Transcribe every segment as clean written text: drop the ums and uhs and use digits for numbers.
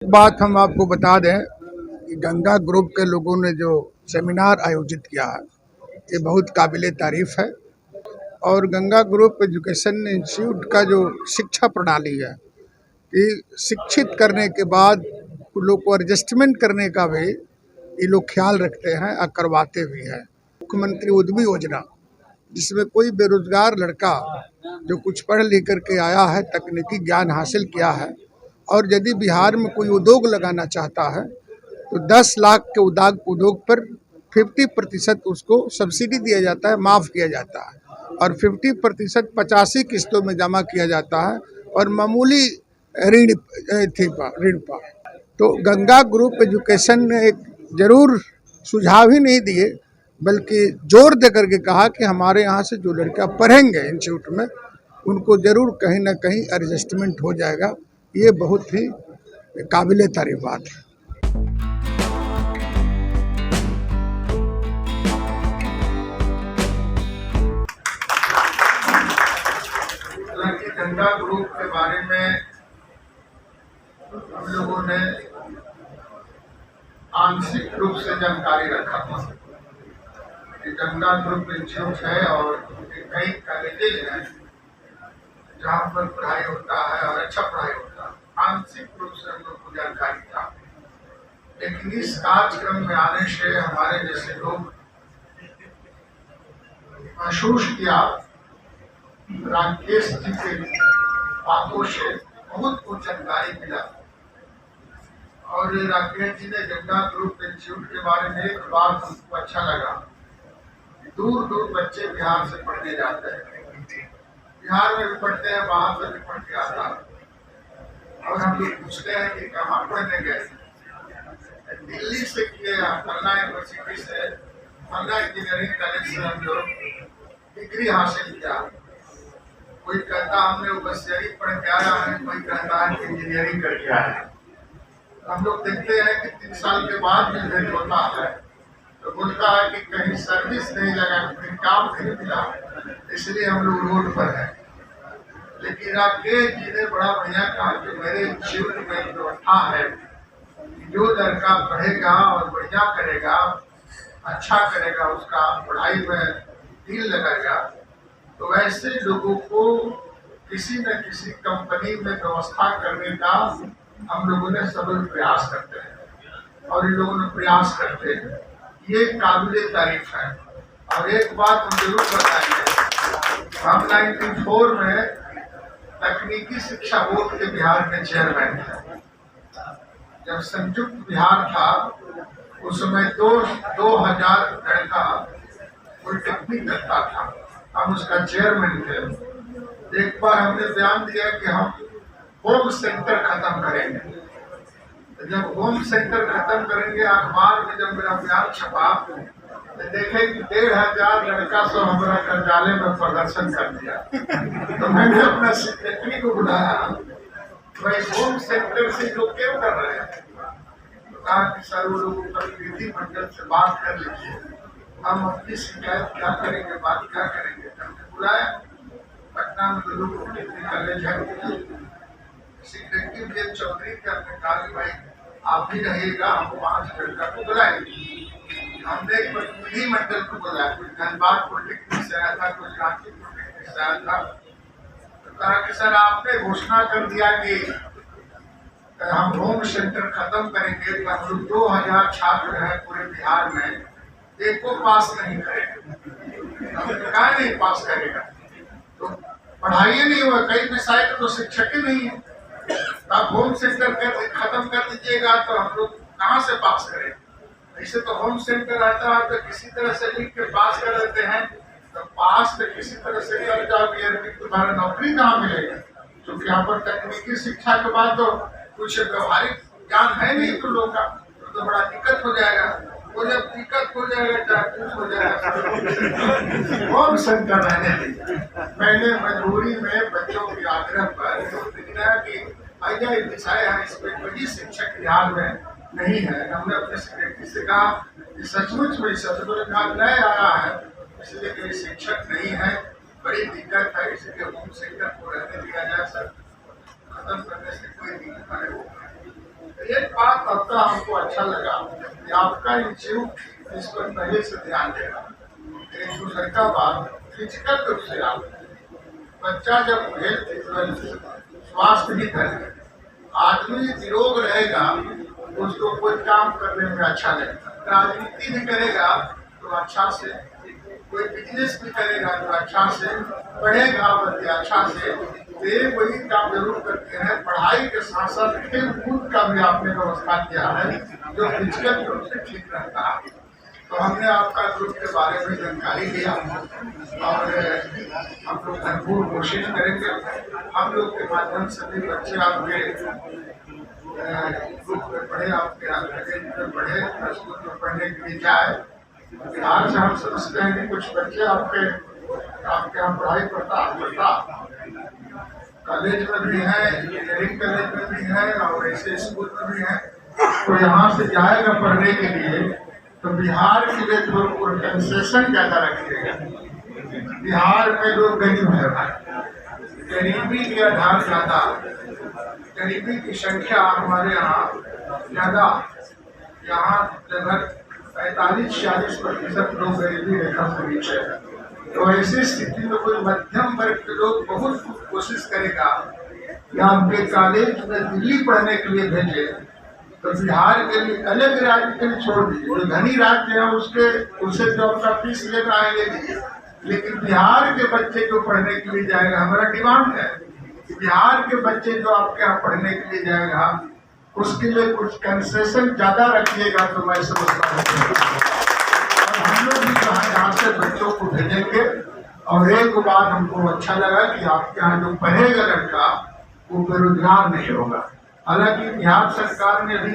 बात हम आपको बता दें कि गंगा ग्रुप के लोगों ने जो सेमिनार आयोजित किया है ये बहुत काबिले तारीफ है। और गंगा ग्रुप एजुकेशन इंस्टीट्यूट का जो शिक्षा प्रणाली है कि शिक्षित करने के बाद उन लोग को एडजस्टमेंट करने का भी ये लोग ख्याल रखते हैं और करवाते भी हैं। मुख्यमंत्री उद्यमी योजना जिसमें कोई बेरोजगार लड़का जो कुछ पढ़ लिख करके आया है, तकनीकी ज्ञान हासिल किया है और यदि बिहार में कोई उद्योग लगाना चाहता है तो 10 लाख के उद्योग पर 50% उसको सब्सिडी दिया जाता है, माफ़ किया जाता है और 50% 85 किस्तों में जमा किया जाता है और मामूली ऋण पर। तो गंगा ग्रुप एजुकेशन ने एक जरूर सुझाव ही नहीं दिए बल्कि जोर दे करके कहा कि हमारे यहाँ से जो लड़का पढ़ेंगे इंस्टीट्यूट में उनको जरूर कहीं ना कहीं एडजस्टमेंट हो जाएगा। ये बहुत ही काबिले तारीफ बात है। हालांकि गंगा ग्रुप के बारे में हम लोगों ने आंशिक रूप से जानकारी रखा था कि गंगा ग्रुप इंस्टीट्यूट है और कई कॉलेजेज हैं जहाँ पर पढ़ाई होता है और अच्छा पढ़ाई होता है। आंशिक रूप से हम लोग को जानकारी था, लेकिन इस कार्यक्रम में आने से हमारे जैसे लोग महसूस किया, राकेश जी के बातों से बहुत कुछ जानकारी मिला। और राकेश जी ने गंगा ग्रुप इंस्टीट्यूट के बारे में एक बात हमको अच्छा लगा, दूर दूर बच्चे बिहार से पढ़ने जाते हैं, बिहार में भी पढ़ते हैं, बाहर से भी पढ़ के आता है। और हम लोग पूछते हैं कि कहाँ पढ़ने गए, दिल्ली से किए, पन्ना यूनिवर्सिटी से, पन्ना इंजीनियरिंग कॉलेज से हम लोग डिग्री हासिल किया। कोई कहता हमने वो बसियरी पढ़ के आया है, कोई कहता है कि इंजीनियरिंग करके आया है। हम लोग देखते हैं कि 3 साल के बाद भी भेंट होता है तो बोलता है कि कहीं सर्विस नहीं लगा, कहीं काम नहीं मिला, इसलिए हम लोग रोड पर हैं। लेकिन राकेश जी ने बड़ा बढ़िया कहा कि मेरे जीवन में व्यवस्था है कि जो लड़का पढ़ेगा और बढ़िया करेगा, अच्छा करेगा, उसका पढ़ाई में दिल लगेगा, तो ऐसे लोगों को किसी न किसी कंपनी में व्यवस्था करने का हम लोगों ने सबल प्रयास करते हैं और इन लोगों ने प्रयास करते हैं। ये काबिले तारीफ है। और एक बात हम जरूर बताएंगे, हम 94 में तकनीकी शिक्षा बोर्ड के बिहार के चेयरमैन थे। जब संयुक्त बिहार था उस समय 2000 लड़का पॉलिटेक्निक करता था, हम उसका चेयरमैन थे। एक बार हमने बयान दिया कि हम होम सेंटर खत्म करेंगे। जब होम सेंटर खत्म करेंगे, अखबार में जब मेरा बयान छपा तो देखे कि 1500 लड़का सब हमारा कार्यालय में प्रदर्शन कर दिया। तो मैंने अपना सेक्रेटरी को बुलाया, भाई होम सेंटर से लोग क्यों कर रहे हैं? तो कहा कि सर वो लोग प्रतिनिधि मंडल से बात कर लीजिए, हम अपनी शिकायत क्या करेंगे, बात क्या करेंगे। हमने बुलाया, पटना में लोग कॉलेज है, सेक्रेटरी के चौधरी का कहा कि भाई आप भी रहिएगा, हम 5 लड़का को बुलाएंगे। हमने एक प्रतिनिधि मंडल को बुलाया, कुछ धनबाद पॉलिटेक्निक से आया था, कुछ रांची पॉलिटेक्निक से आया था। तो कहा कि सर आपने घोषणा कर दिया कि हम होम सेंटर खत्म करेंगे, तो हम लोग 2000 छात्र हैं पूरे बिहार में, एक को पास नहीं करेगा। हमने कहा नहीं पास करेगा, तो पढ़ाई नहीं हुआ, कई विषय के तो शिक्षक ही नहीं है। आप होम सेंटर खत्म कर दीजिएगा तो हम लोग कहाँ से पास करें? ऐसे तो होम सेंटर रहता है तो किसी तरह से लिख के पास कर देते हैं, तो पास तो किसी तरह से कर जाओगे, तुम्हारा नौकरी कहाँ मिलेगा? क्योंकि यहाँ पर तकनीकी शिक्षा के बाद तो कुछ व्यवहारिक ज्ञान है नहीं तुम लोग का, तो बड़ा दिक्कत हो जाएगा। वो जब दिक्कत हो जाएगा चाहे कुछ हो जाएगा, होम सेंटर रहने दीजिए। मैंने मजबूरी में बच्चों के आग्रह पर दिखाया कि आइए विषय है, इसमें कोई शिक्षक बिहार में नहीं है। हमने अपने सेक्रेटरी से कहा कि सचमुच में नया आया है, इसलिए कोई शिक्षक नहीं है, बड़ी दिक्कत है, इसलिए होम सेंटर को रहने दिया जाए। सर खत्म करने से कोई दिक्कत नहीं होगा। एक बात आपका हमको अच्छा लगा कि आपका इंस्टीट्यूट इस पर पहले से ध्यान दे रहा है। एक दूसरे का बात फिजिकल रूप से आप बच्चा जब हेल्थ स्वास्थ्य ही करे, आदमी निरोग रहेगा उसको कोई काम करने में अच्छा लगता है। राजनीति भी करेगा तो अच्छा से, कोई बिजनेस भी करेगा तो अच्छा से, पढ़ेगा बच्चे अच्छा से। तो ये वही काम जरूर करते हैं। पढ़ाई के साथ साथ खेल कूद का भी आपने व्यवस्था किया है जो फिजिकल रूप से ठीक रहता है। तो हमने आपका ग्रुप के बारे में जानकारी लिया और हम लोग भरपूर कोशिश करेंगे। हम लोग के माध्यम से भी बच्चे आपके ग्रुप में पढ़े, आपके कॉलेज में पढ़े, स्कूल में पढ़ने के लिए जाए। बिहार से हम समझते हैं कि कुछ बच्चे आपके यहाँ पढ़ाई पढ़ता कॉलेज में भी है, इंजीनियरिंग कॉलेज में भी है और ऐसे स्कूल में भी है। तो यहाँ से जाएगा पढ़ने के लिए तो बिहार के लिए थोड़ा कंसेशन ज़्यादा रखिएगा। बिहार में लोग गरीब है भाई, गरीबी के आधार ज़्यादा, गरीबी की संख्या हमारे यहाँ ज़्यादा, यहाँ लगभग 45-46% लोग गरीबी रेखा से नीचे है। तो ऐसी स्थिति में कोई मध्यम वर्ग के लोग बहुत कोशिश करेगा कि आपके कॉलेज में दिल्ली पढ़ने के लिए भेजे, तो बिहार के लिए अलग राज्य के लिए छोड़ दीजिए। जो धनी राज्य है उससे जो आपका फीस लेकर आएंगे दीजिए, लेकिन बिहार के बच्चे जो पढ़ने के लिए जाएगा, हमारा डिमांड है कि बिहार के बच्चे जो आपके यहाँ पढ़ने के लिए जाएगा उसके लिए कुछ कंसेशन ज्यादा रखिएगा तो मैं समझता हूँ। और हम लोग भी यहाँ से बच्चों को भेजेंगे। और एक बात हमको अच्छा लगा कि आपके यहाँ जो पढ़ेगा लड़का वो बेरोजगार नहीं होगा। हालांकि बिहार सरकार ने भी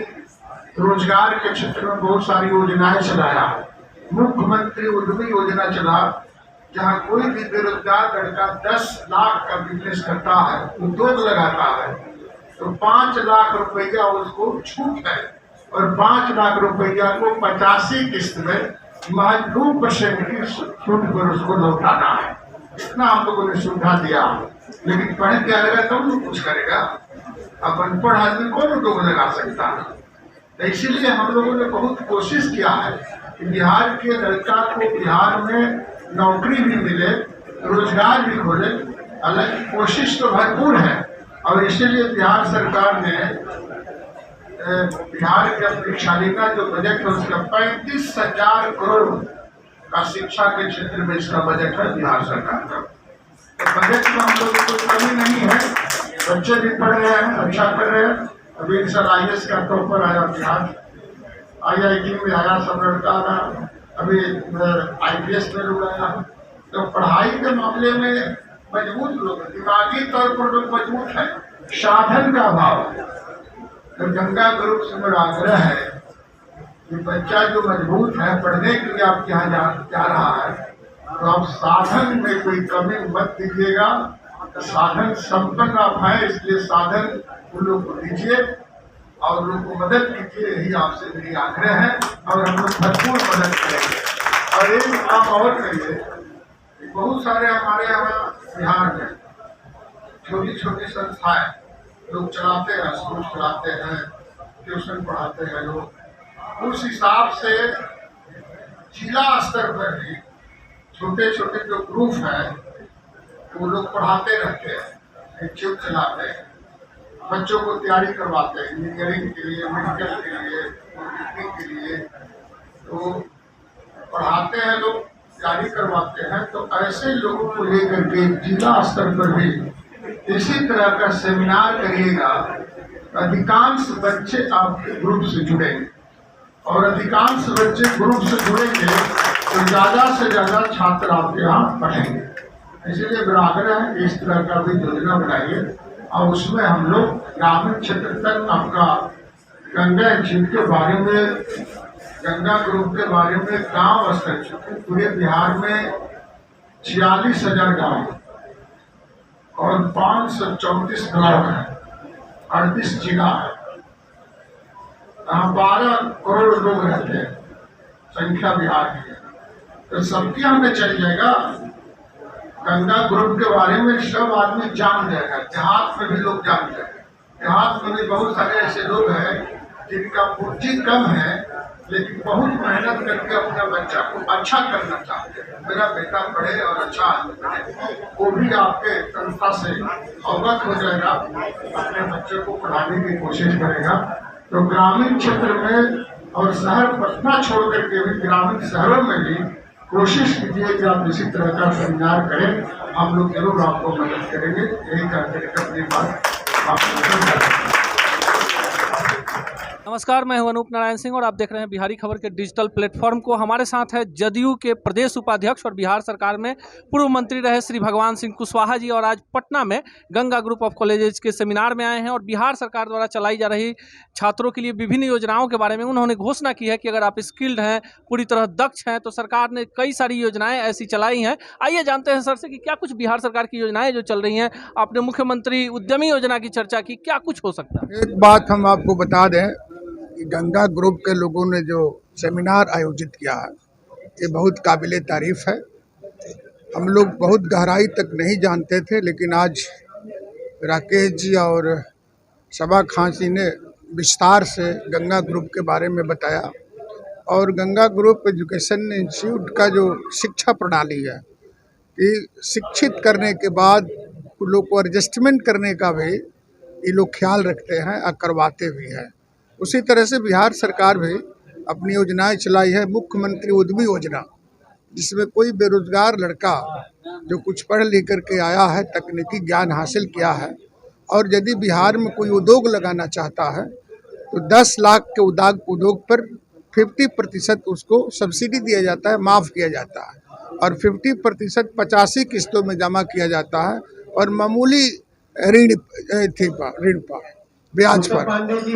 रोजगार के क्षेत्र में बहुत सारी योजनाएं चलाया। मुख्यमंत्री उद्यमी योजना चला, जहां कोई भी बेरोजगार लड़का 10 लाख का बिजनेस करता है, उद्योग लगाता है, तो 5 लाख रुपया उसको छूट है और 5 लाख रुपया को 85 किस्त में महज 2% की छूट पर उसको लौटाना है। इतना हम लोगों ने सुविधा दिया। लेकिन पढ़ के आएगा तब तो कुछ करेगा। अब अनपढ़ आदमी कौन उद्योग लगा सकता है? तो इसीलिए हम लोगों ने बहुत कोशिश किया है कि बिहार के लड़का को बिहार में नौकरी भी मिले, रोजगार भी खोले। हालांकि कोशिश तो भरपूर है और इसीलिए बिहार सरकार ने बिहार के अपनी शालिका जो बजट है उसका 35,000 करोड़ का शिक्षा के क्षेत्र में इसका बजट है बिहार सरकार का। तो बजट में हम लोगों को कमी नहीं है, बच्चे भी पढ़ रहे हैं, अच्छा कर रहे हैं। अभी इन साल IAS का टॉपर आया बिहार, IIT में आया, सब लड़का आया, अभी IPS में लोग आया। तो पढ़ाई के मामले में मजबूत लोग, दिमागी तौर पर लोग मजबूत है, साधन का अभाव। तो गंगा ग्रुप से मेरा आग्रह है कि बच्चा जो मजबूत है पढ़ने के लिए आपके यहाँ जा रहा है, तो आप साधन में कोई कमी मत दीजिएगा। साधन संपन्न आप है, इसलिए साधन उन लोग को दीजिए और उन लोग को मदद कीजिए। यही आपसे मेरी आग्रह है और हम लोग भरपूर मदद करेंगे। और एक काम और करिए, बहुत सारे हमारे यहाँ बिहार में छोटी छोटी संस्थाएं लोग चलाते हैं, स्कूल चलाते हैं, ट्यूशन पढ़ाते हैं लोग। उस हिसाब से जिला स्तर पर भी छोटे छोटे जो ग्रुप हैं वो लोग पढ़ाते रहते हैं, इंस्टीट्यूट चलाते हैं, बच्चों को तैयारी करवाते हैं इंजीनियरिंग के लिए, मेडिकल के लिए, इंजीनियरिंग के लिए। तो पढ़ाते हैं लोग, तैयारी करवाते हैं। तो ऐसे लोगों को लेकर के जिला स्तर पर भी इसी तरह का सेमिनार करिएगा। अधिकांश बच्चे आपके ग्रुप से जुड़ेंगे और अधिकांश बच्चे ग्रुप से जुड़ेंगे तो ज़्यादा से ज़्यादा छात्र आपके यहाँ पढ़ेंगे। इसीलिए मेरा आग्रह है इस तरह का भी योजना बनाइए और उसमें हम लोग ग्रामीण क्षेत्र तक आपका गंगा इंस्टीट्यूट के बारे में, गंगा ग्रुप के बारे में गांव स्तर, पूरे बिहार में 46,000 गाँव और 534 ब्लॉक है, 38 जिला है, यहाँ 12 करोड़ लोग रहते हैं संख्या बिहार की। तो सबके हमें चल जाएगा। गंगा ग्रुप के बारे में सब आदमी जान जाएगा, देहात में भी लोग जान जाएंगे। देहात में भी बहुत सारे ऐसे लोग हैं जिनका पूंजी कम है लेकिन बहुत मेहनत करके अपने बच्चा को अच्छा करना चाहते हैं, मेरा बेटा पढ़े और अच्छा पढ़े, वो भी आपके संस्था से अवगत हो जाएगा, अपने बच्चे को पढ़ाने की कोशिश करेगा। तो ग्रामीण क्षेत्र में और शहर पटना छोड़ करके भी ग्रामीण शहरों में भी कोशिश कीजिए कि आप इसी तरह का सेमिनार करें, हम लोग जरूर आपको मदद करेंगे। यही कहकर अपनी बात आप। नमस्कार, मैं हूं अनूप नारायण सिंह और आप देख रहे हैं बिहारी खबर के डिजिटल प्लेटफॉर्म को। हमारे साथ है जदयू के प्रदेश उपाध्यक्ष और बिहार सरकार में पूर्व मंत्री रहे श्री भगवान सिंह कुशवाहा जी, और आज पटना में गंगा ग्रुप ऑफ कॉलेजेस के सेमिनार में आए हैं और बिहार सरकार द्वारा चलाई जा रही छात्रों के लिए विभिन्न योजनाओं के बारे में उन्होंने घोषणा की है कि अगर आप स्किल्ड हैं, पूरी तरह दक्ष हैं, तो सरकार ने कई सारी योजनाएं ऐसी चलाई हैं। आइए जानते हैं सर से कि क्या कुछ बिहार सरकार की योजनाएं जो चल रही हैं। आपने मुख्यमंत्री उद्यमी योजना की चर्चा की, क्या कुछ हो सकता है? एक बात हम आपको बता दें कि गंगा ग्रुप के लोगों ने जो सेमिनार आयोजित किया है ये बहुत काबिले तारीफ है। हम लोग बहुत गहराई तक नहीं जानते थे, लेकिन आज राकेश जी और सबा खान जी ने विस्तार से गंगा ग्रुप के बारे में बताया। और गंगा ग्रुप एजुकेशन इंस्टीट्यूट का जो शिक्षा प्रणाली है कि शिक्षित करने के बाद लोग को एडजस्टमेंट करने का भी ये लोग ख्याल रखते हैं और करवाते भी हैं। उसी तरह से बिहार सरकार भी अपनी योजनाएं चलाई है, मुख्यमंत्री उद्यमी योजना, जिसमें कोई बेरोजगार लड़का जो कुछ पढ़ लिख करके आया है, तकनीकी ज्ञान हासिल किया है और यदि बिहार में कोई उद्योग लगाना चाहता है तो 10 लाख के उद्योग पर 50% उसको सब्सिडी दिया जाता है, माफ़ किया जाता है, और 50% 85 किस्तों में जमा किया जाता है और मामूली ऋण पर ब्याज पर,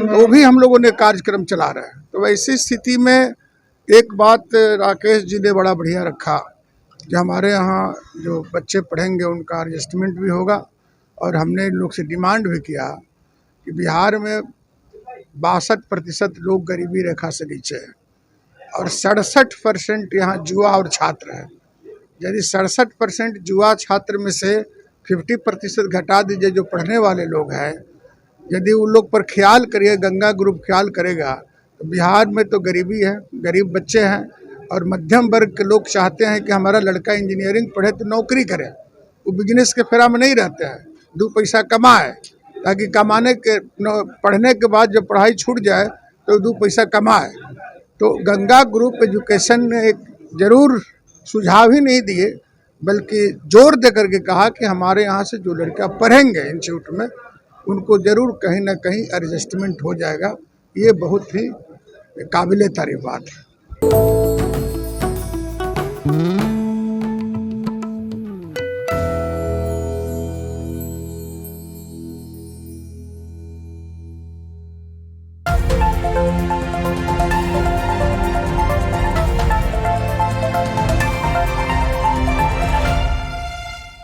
तो भी हम लोगों ने कार्यक्रम चला रहे हैं। तो ऐसी स्थिति में एक बात राकेश जी ने बड़ा बढ़िया रखा कि हमारे यहाँ जो बच्चे पढ़ेंगे उनका एडजस्टमेंट भी होगा, और हमने इन लोग से डिमांड भी किया कि बिहार में 62% लोग गरीबी रेखा से नीचे हैं और 67% यहाँ जुआ और छात्र हैं। यदि 67% जुआ छात्र में से 50% घटा दीजिए जो पढ़ने वाले लोग हैं, यदि उन लोग पर ख्याल करिए, गंगा ग्रुप ख्याल करेगा, तो बिहार में तो गरीबी है, गरीब बच्चे हैं और मध्यम वर्ग के लोग चाहते हैं कि हमारा लड़का इंजीनियरिंग पढ़े तो नौकरी करे, वो बिजनेस के फेरा में नहीं रहते हैं, 2 पैसा कमाए, ताकि पढ़ने के बाद जब पढ़ाई छूट जाए तो 2 पैसा कमाए। तो गंगा ग्रुप एजुकेशन ने एक ज़रूर सुझाव ही नहीं दिए, बल्कि जोर दे करके कहा कि हमारे यहाँ से जो लड़का पढ़ेंगे इंस्टीट्यूट में उनको ज़रूर कहीं ना कहीं एडजस्टमेंट हो जाएगा। ये बहुत ही काबिले तारीफ बात है।